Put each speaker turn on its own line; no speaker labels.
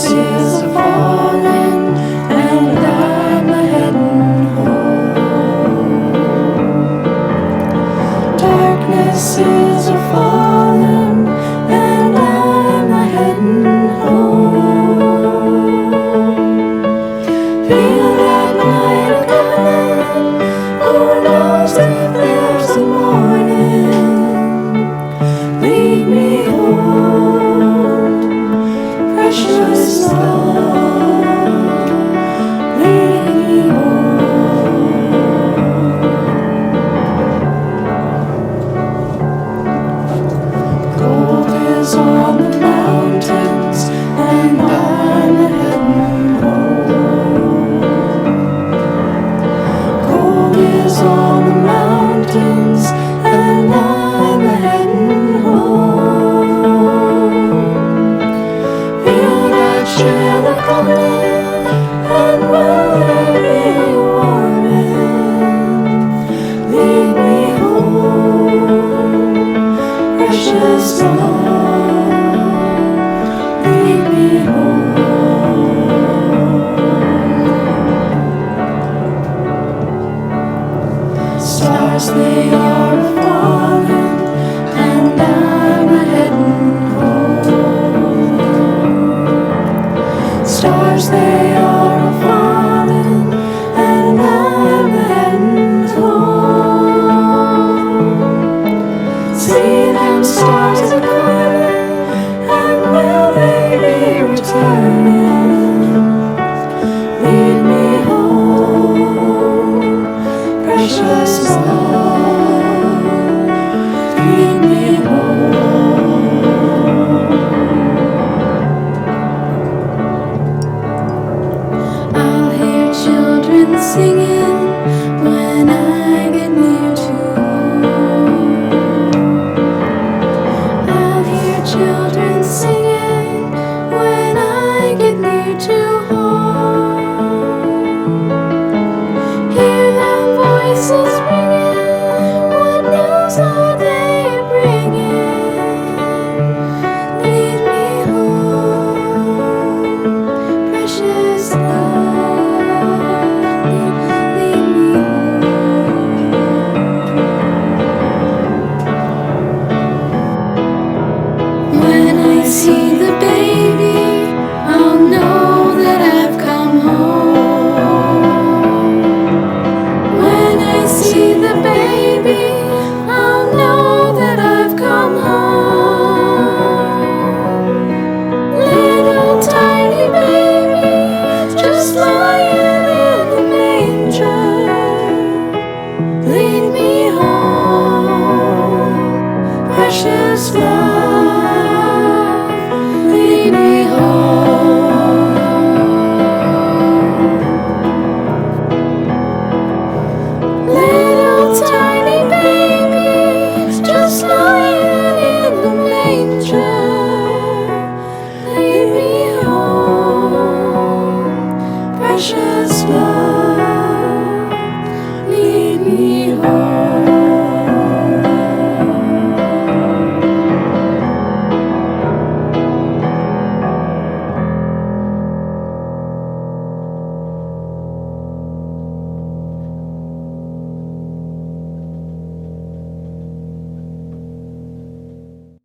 is a falling, and I'm a heading home. Darkness is a falling, and I'm a heading home. Feel that night a coming, who knows if there's a morning. Lead me home, precious love, lead me home. Gold is on the mountains, and I'm heading home. Gold is on the mountains, and I'm heading home. Feel that chill a coming, and will there be a warning? Lead me home, precious love, lead me home. Stars they are falling, and I'm heading home. Stars they are falling, and I'm heading home. See them stars a coming, and will they be returning? Lead me home, precious love, lead me home. I'll hear children singing when I get near to home. I'll hear children singing when I get near to home. Hear them voices ringing, what news are they bringing? Lead me home, precious love, lead me home. When I see the baby, I'll know that I've come home. When I see the baby, I'll know that I've come home. Little tiny baby, just lying in the manger. Lead me home, precious love, lead me home. Little tiny baby, just lying in the manger.